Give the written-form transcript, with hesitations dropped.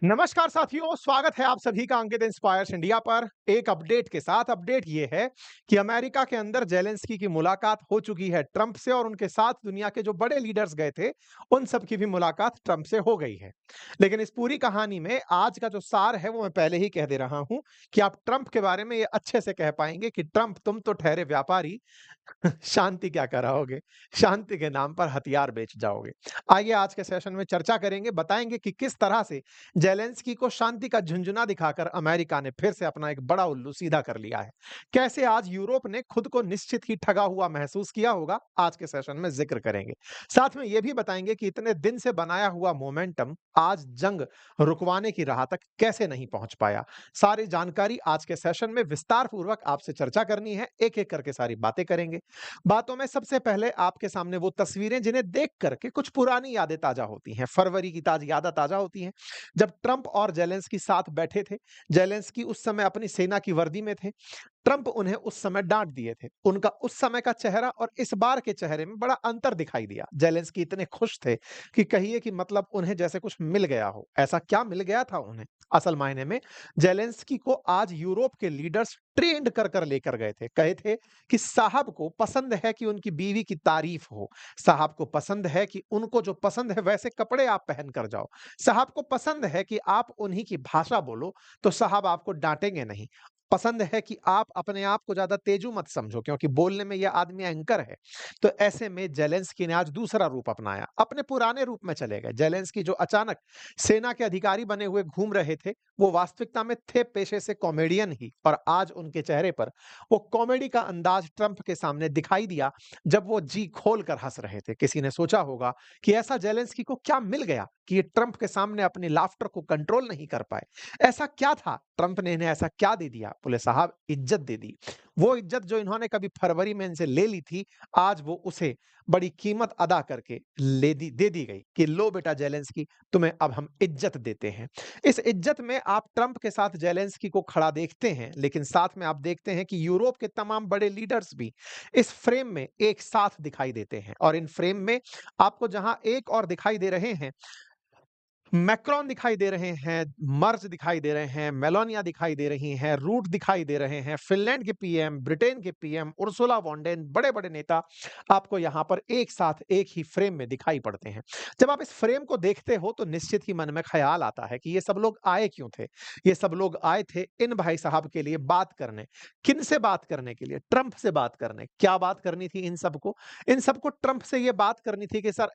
नमस्कार साथियों, स्वागत है आप सभी का अंकित इंस्पायर्स इंडिया पर एक अपडेट के साथ। अपडेट ये है कि अमेरिका के अंदर ज़ेलेंस्की की मुलाकात हो चुकी है ट्रंप से और उनके साथ दुनिया के जो बड़े लीडर्स गए थे, उन सब की भी मुलाकात ट्रंप से हो गई है। लेकिन इस पूरी कहानी में आज का जो सार है वो मैं पहले ही कह दे रहा हूं कि आप ट्रंप के बारे में ये अच्छे से कह पाएंगे कि ट्रंप तुम तो ठहरे व्यापारी, शांति क्या कराओगे? शांति के नाम पर हथियार बेच जाओगे। आइए आज के सेशन में चर्चा करेंगे, बताएंगे कि किस तरह से ज़ेलेंस्की को शांति का झुनझुना दिखाकर अमेरिका ने फिर से अपना एक बड़ा उल्लू सीधा कर लिया है। कैसे आज यूरोप ने खुद को निश्चित ही ठगा हुआ महसूस किया होगा, आज के सेशन में ज़िक्र करेंगे। साथ में ये भी बताएंगे कि इतने दिन से बनाया हुआ मोमेंटम आज जंग रुकवाने की राह तक कैसे नहीं पहुंच पाया। सारी जानकारी आज के सेशन में विस्तार पूर्वक आपसे चर्चा करनी है, एक-एक करके सारी बातें करेंगे। बातों में सबसे पहले आपके सामने वो तस्वीरें जिन्हें देख करके कुछ पुरानी यादें ताजा होती हैं, फरवरी की यादें ताजा होती हैं, जब ट्रंप और ज़ेलेंस्की साथ बैठे थे। ज़ेलेंस्की उस समय अपनी सेना की वर्दी में थे। ट्रंप उन्हें उस समय डाँट दिए थे। उनका उस समय का चेहरा और इस बार के चेहरे में बड़ा अंतर दिखाई दिया। ज़ेलेंस्की इतने खुश थे कि कहिए कि मतलब उन्हें जैसे कुछ मिल गया हो। ऐसा क्या मिल गया था उन्हें? असल मायने में ज़ेलेंस्की को आज यूरोप के लीडर्स ट्रेंड कर लेकर गए थे। कहे थे कि साहब को पसंद है कि उनकी बीवी की तारीफ हो। साहब को पसंद है कि उनको जो पसंद है वैसे कपड़े आप पहन कर जाओ। साहब को पसंद है कि आप उन्हीं की भाषा बोलो, तो साहब आपको डाँटेंगे नहीं। पसंद है कि आप अपने आप को ज़्यादा तेजू मत समझो, क्योंकि बोलने में ये आदमी एंकर है। तो ऐसे में ज़ेलेंस्की ने आज दूसरा रूप अपनाया, अपने पुराने रूप में चले गए। ज़ेलेंस्की जो अचानक सेना के अधिकारी बने हुए घूम रहे थे, वो वास्तविकता में थे पेशे से कॉमेडियन ही, और आज उनके चेहरे पर वो कॉमेडी का अंदाज ट्रंप के सामने दिखाई दिया, जब वो जी खोल कर हँस रहे थे। किसी ने सोचा होगा कि ऐसा ज़ेलेंस्की को क्या मिल गया कि ये ट्रंप के सामने अपनी लाफ्टर को कंट्रोल नहीं कर पाए। ऐसा क्या था? ट्रंप ने इन्हें ऐसा क्या दे दिया? बोले साहब इज्जत दे दी। वो इज्जत जो इन्होंने कभी फरवरी में इनसे ले ली थी, आज वो उसे बड़ी कीमत अदा करके दे दी गई कि लो बेटा ज़ेलेंस्की, तुम्हें अब हम इज्जत देते हैं। इस इज्जत में आप ट्रंप के साथ ज़ेलेंस्की को खड़ा देखते हैं, लेकिन साथ में आप देखते हैं कि यूरोप के तमाम बड़े लीडर्स भी इस फ्रेम में एक साथ दिखाई देते हैं, और इन फ्रेम में आपको जहां एक और दिखाई दे रहे हैं, मैक्रोन दिखाई दे रहे हैं, मर्ज दिखाई दे रहे हैं, मेलानिया दिखाई दे रही हैं, रूट दिखाई दे रहे हैं, फिनलैंड के पीएम, ब्रिटेन के पीएम, उर्सुला वॉन डेन, बड़े-बड़े नेता आपको यहाँ पर एक साथ एक ही फ्रेम में दिखाई पड़ते हैं। जब आप इस फ्रेम को देखते हो तो निश्चित ही मन में ख़्याल आता है कि ये सब लोग आए क्यों थे? ये सब लोग आए थे इन भाई साहब के लिए बात करने। किनसे बात करने के लिए? ट्रंप से बात करने। क्या बात करनी थी इन सबको? इन सबको ट्रंप से ये बात करनी थी कि सर